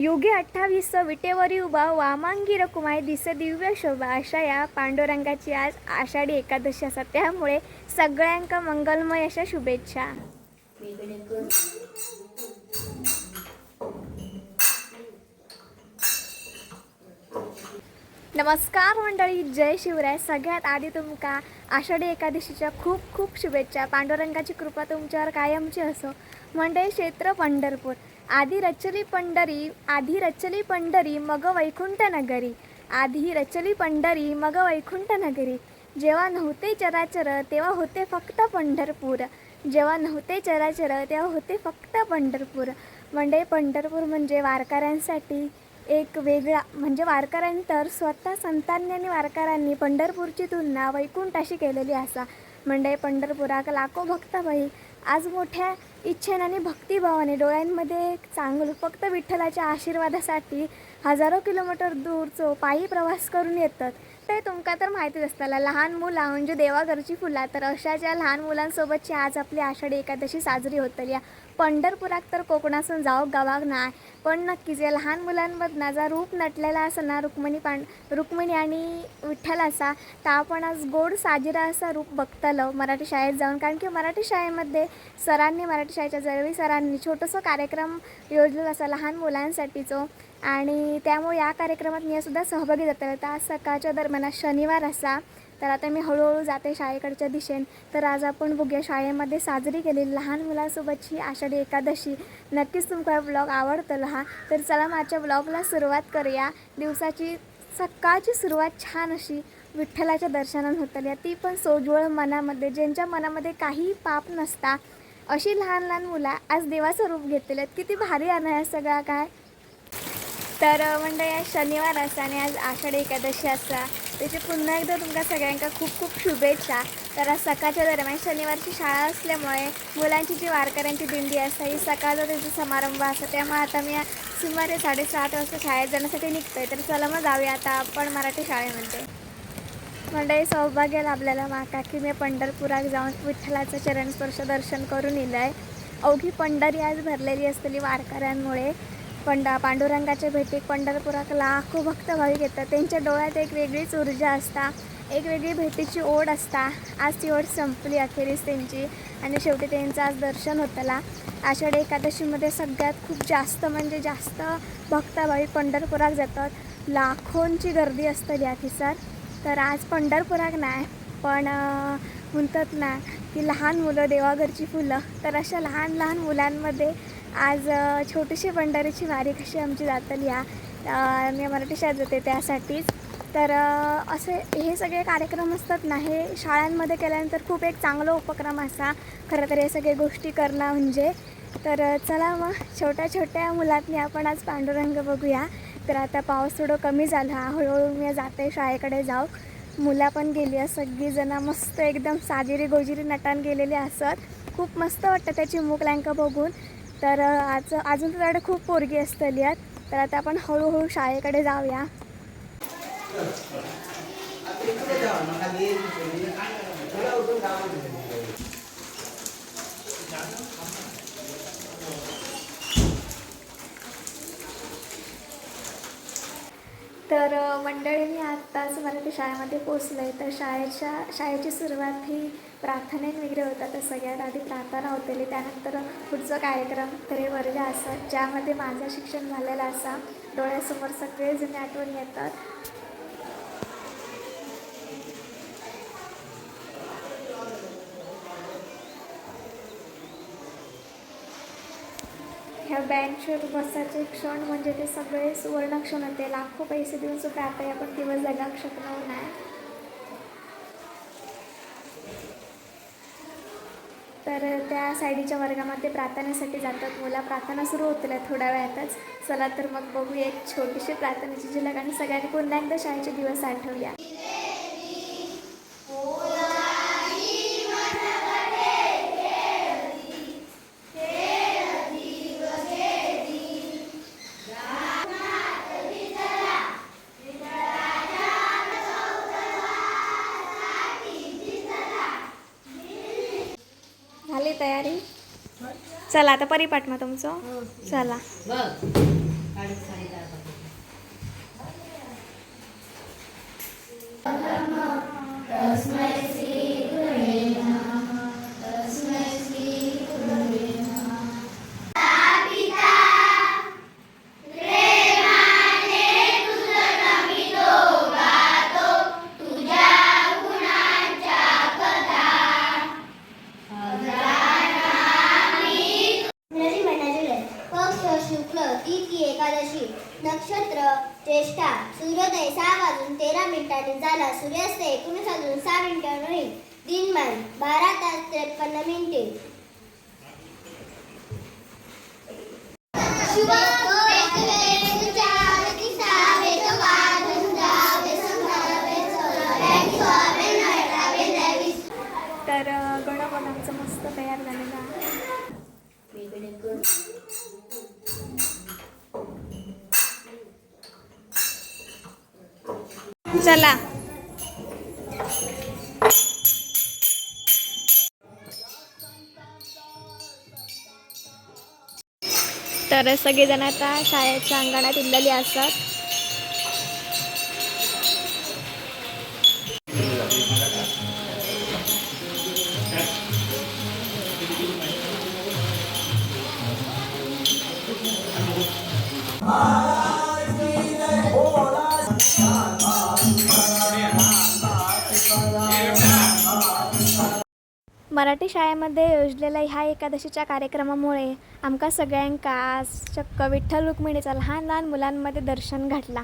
युगे 28 विटेवरी उभा वामांगी रकुमाई दिस दिव्य शोभा अशा या पांडुरंगाची आज आषाढी एकादशी असा, त्यामुळे सगळ्यांका मंगलमय अशा शुभेच्छा. नमस्कार मंडळी, जय शिवराय. सगळ्यात आधी तुमका आषाढी एकादशीच्या खूप खूप शुभेच्छा. पांडुरंगाची कृपा तुमच्यावर कायमची असो. मंडळी, क्षेत्र पंढरपूर. आधी रचली पंढरी मग वैकुंठ नगरी. आधी रचली पंढरी मग वैकुंठ नगरी. जेव्हा नव्हते चराचर तेव्हा होते फक्त पंढरपूर. जेव्हा नव्हते चराचर तेव्हा होते फक्त पंढरपूर. मंडळी, पंढरपूर म्हणजे वारकऱ्यांसाठी एक वेगळा, म्हणजे वारकऱ्यांतर स्वतः संतांनी आणि वारकऱ्यांनी पंढरपूरची तुलना वैकुंठाशी केलेली असा. मंडळी, पंढरपुराक लाखो भक्तभाई आज मोठ्या इच्छेने आणि भक्तिभावाने डोळ्यांमध्ये चांगलं फक्त विठ्ठलाच्या आशीर्वादासाठी हजारो किलोमीटर दूरचो पायी प्रवास करून येतात. ते तुमका तर माहितीच असताला, लहान मुला म्हणजे देवाघरची फुला. तर अशाच्या लहान मुलांसोबतची आज आपली आषाढी एकादशी साजरी होतली. पंढरपुराक तर कोकणासून जाऊ गावाक नाही, पण नक्कीच या लहान मुलांमधनं जा रूप नटलेला असा ना रुक्मिणी आणि विठ्ठल असा, तर आपण आज गोड साजिरा असा रूप बघतलो मराठी शाळेत जाऊन. कारण की मराठी शाळेमध्ये सरांनी, मराठी शाळेच्या जळवी सरांनी छोटंसं कार्यक्रम योजलेला असा लहान मुलांसाठीचो, आणि त्यामुळे या कार्यक्रमात मी सुद्धा सहभागी जाते. तर आज सकाळच्या दरम्यान शनिवार असा, तर आता मी हळूहळू जाते शाळेकडच्या दिशेने. तर आज आपण बघूया शाळेमध्ये साजरी केलेली लहान मुलांसोबतची आषाढी एकादशी. नक्कीच तुमचा ब्लॉग आवडतो हा. तर चला माझ्या ब्लॉगला सुरुवात करूया. दिवसाची सकाळची सुरुवात छान अशी विठ्ठलाच्या दर्शनानं होतली, ती पण सोज्वळ मनामध्ये, ज्यांच्या मनामध्ये काही पाप नसता अशी लहान लहान मुलं आज देवाचं रूप घेतलेले आहेत. किती भारी आहे सगळा काय. तर मंडळी, शनिवार असा आणि आज आषाढी एकादशी असा, त्याचे पुन्हा एकदा तुमका सगळ्यांका खूप खूप शुभेच्छा. तर आज सकाळच्या दरम्यान शनिवारची शाळा असल्यामुळे मुलांची जी वारकऱ्यांची दिंडी असते ही सकाळचा त्याचा समारंभ असतो. त्यामुळे आता मी सुमारे 7:30 वाजता शाळेत जाण्यासाठी निघतोय. तर चला मग जाऊया आता आपण मराठी शाळेमध्ये. मंडळी, सौभाग्य लाभलेला माका की मी पंढरपुरात जाऊन विठ्ठलाचं चरणस्पर्श दर्शन करून येलं आहे. अवघी पंढरी आज भरलेली असलेली वारकऱ्यांमुळे. पांडुरंगाच्या भेटीक पंढरपुरात लाखो भक्त भाविक येतात. त्यांच्या डोळ्यात एक वेगळीच ऊर्जा असता, एक वेगळी भेटीची ओढ असता. आज ती ओढ संपली अखेरीस त्यांची, आणि शेवटी त्यांचं आज दर्शन होतला. आषाढी एकादशीमध्ये सगळ्यात खूप जास्त म्हणजे जास्त भक्त भाविक पंढरपुरात जातात. लाखोंची गर्दी असते या ठिकाण. तर आज पंढरपुरात नाही, पण म्हणतात ना की लहान मुलं देवाघरची फुलं. तर अशा लहान लहान मुलांमध्ये आज छोटीशी पंढरीची वारी कशी आमची जातली मी मराठी शाळेत जाते त्यासाठीच. तर असे हे सगळे कार्यक्रम असतात ना, हे शाळांमध्ये केल्यानंतर खूप एक चांगला उपक्रम असा खरं तर हे सगळे गोष्टी करणं म्हणजे. तर चला मग छोट्या छोट्या मुलांनी आपण आज पांडुरंग बघूया. तर आता पाऊस थोडं कमी झाला, हळूहळू मी जाते शाळेकडे जाऊ. मुलं पण गेली आहे सगळीजणं, मस्त एकदम साजिरी गोजिरी नटान गेलेली असत. खूप मस्त वाटतं त्याची मुकल्यांक बघून. तर अजून तर खूप पोरगी असतली आहेत. तर आता आपण हळूहळू शाळेकडे जाऊया. तर मंडळी, मी आत्ताच मराठी शाळेमध्ये पोचलो आहे. तर शाळेची सुरुवात ही प्रार्थनेने वगैरे होतात. तर सगळ्यात आधी प्रार्थना होतेली, त्यानंतर पुढचं कार्यक्रम तर हे वर्ग असतात ज्यामध्ये माझं शिक्षण झालेलं असा. डोळ्यासमोर सगळे जुने आठवणी येतात. ह्या बेंचवर बसायचे क्षण म्हणजे ते सगळे सुवर्ण क्षण होते. लाखो पैसे देऊन सुद्धा आता आपण दिवस जगाक शकणार नाही. तर त्या साईडीच्या वर्गामध्ये प्रार्थनेसाठी जातात मुलं. प्रार्थना सुरू होतील थोड्या वेळातच. चला तर मग बघूया एक छोटीशी प्रार्थनेची झलक, आणि सगळ्यांनी पुन्हा एकदा शाळेचे दिवस आठवूया. झाली तयारी? चला आता परिपाठ मग तुमचं. चला. एकादशी नक्षत्र ज्येष्ठा सूर्योदय 6:13 झाला. सूर्यास्त 19:06 होईल. दिनमान 12 तास 53 मिनिटे. तर गणपण आमचं मस्त तयार झालेलं आहे. चला तर सगळेजण आता शाळेच्या अंगणात इल्लेली असतात. मराठी शाळेमध्ये योजलेल्या ह्या एकादशीच्या कार्यक्रमामुळे आमका सगळ्यांका आज चक्क विठ्ठल रुक्मिणीचा लहान लहान मुलांमध्ये दर्शन घडला.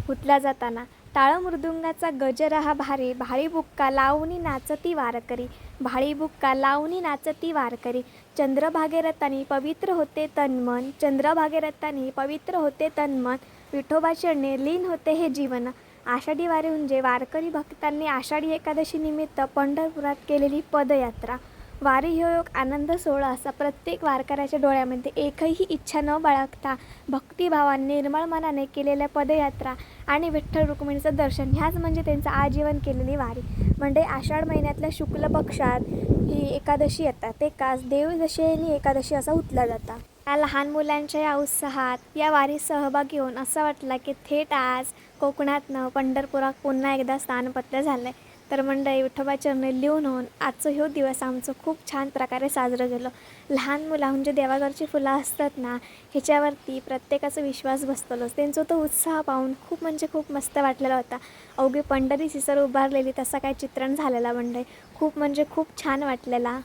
हुतल्या जाताना टाळ मृदुंगाचा गजर हा भारी, भाळी बुक्का लावणी नाचती वारकरी, भाळी बुक्का लावणी नाचती वारकरी. चंद्रभागेरथानी पवित्र होते तन्मन, चंद्रभागेरथानी पवित्र होते तन्मन, विठोबाचे लीन होते हे जीवन. आषाढी वारी म्हणजे वारकरी भक्तांनी आषाढी एकादशी निमित्त पंढरपुरात केलेली पदयात्रा. वारी ह्यो एक आनंद सोहळा असा प्रत्येक वारकऱ्याच्या डोळ्यामध्ये एकही इच्छा न बाळगता भक्तिभावाने निर्मळ मनाने केलेल्या पदयात्रा आणि विठ्ठल रुक्मिणीचं दर्शन ह्याच म्हणजे त्यांचं आजीवन केलेली वारी. म्हणजे आषाढ महिन्यातल्या शुक्ल पक्षात ही एकादशी येतात. ते कास देवदशेनी एकादशी असा उतला जाता. या लहान मुलांच्या या उत्साहात या वारीत सहभागी होऊन असं वाटलं की थेट आज कोकणातनं पंढरपुरात पुन्हा एकदा स्थानपत्य झालं आहे. तर मंडळी विठोबाच्या चरणी लिहून होऊन आजचं ह्यो दिवस आमचं खूप छान प्रकारे साजरं गेलं. लहान मुलं म्हणजे देवाघरची फुलं असतात ना, ह्याच्यावरती प्रत्येकाचा विश्वास बसतलोच. त्यांचा तो उत्साह पाहून खूप म्हणजे खूप मस्त वाटलेला होता. अवघी पंढरी सिसर उभारलेली तसं काय चित्रण झालेला मंडळी. खूप म्हणजे खूप छान वाटलेला.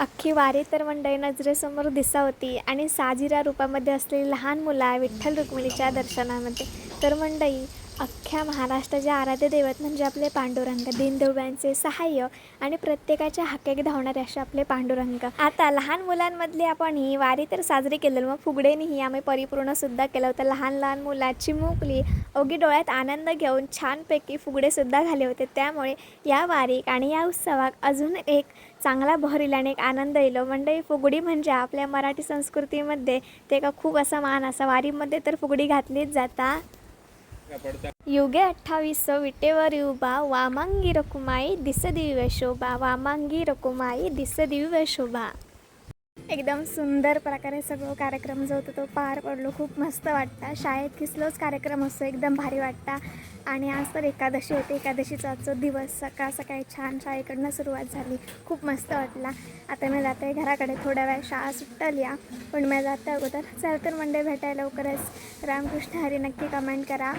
अख्खी वारी तर मंडळी नजरेसमोर दिसा होती आणि साजिरा रूपामध्ये असलेली लहान मुला विठ्ठल रुक्मिणीच्या दर्शनामध्ये. तर मंडळी अख्ख्या महाराष्ट्राचे आराध्य दैवत म्हणजे आपले पांडुरंग, दीनदुबळ्यांचे सहाय्य आणि प्रत्येकाच्या हाकेक धावणारे असे आपले पांडुरंग. आता लहान मुलांमधली आपण ही वारी तर साजरी केलेली, मग फुगडेनीही आम्ही परिपूर्णसुद्धा केलं होतं. लहान लहान मुलाची मुकली अवघी डोळ्यात आनंद घेऊन छानपैकी फुगडेसुद्धा घाले होते. त्यामुळे या वारीक आणि या उत्सवाक अजून एक चांगला भर येईल आणि एक आनंद येईल. म्हणजे फुगडी म्हणजे आपल्या मराठी संस्कृतीमध्ये ते का खूप असा मान असा. वारीमध्ये तर फुगडी घातलीच जाता. युगे 28 विटेवर उभा, वामांगी रकुमाई दिस दिव्य शोभा, वामांगी रकुमाई दिस दिव्य शोभा. एकदम सुंदर प्रकारे सगळं कार्यक्रम जो होता तो पार पडलो. खूप मस्त वाटतं. शाळेत किसलोच कार्यक्रम असतो, एकदम भारी वाटतं. आणि आज तर एकादशी होती. एकादशीचा आजचा दिवस सकाळ सकाळी छान शाळेकडनं सुरुवात झाली. खूप मस्त वाटला. आता मी जाते घराकडे. थोड्या वेळ शाळा सुटली या, पण मी जाते अगोदर. चल तर मंडळी भेटायला लवकरच. रामकृष्ण हरी नक्की कमेंट करा.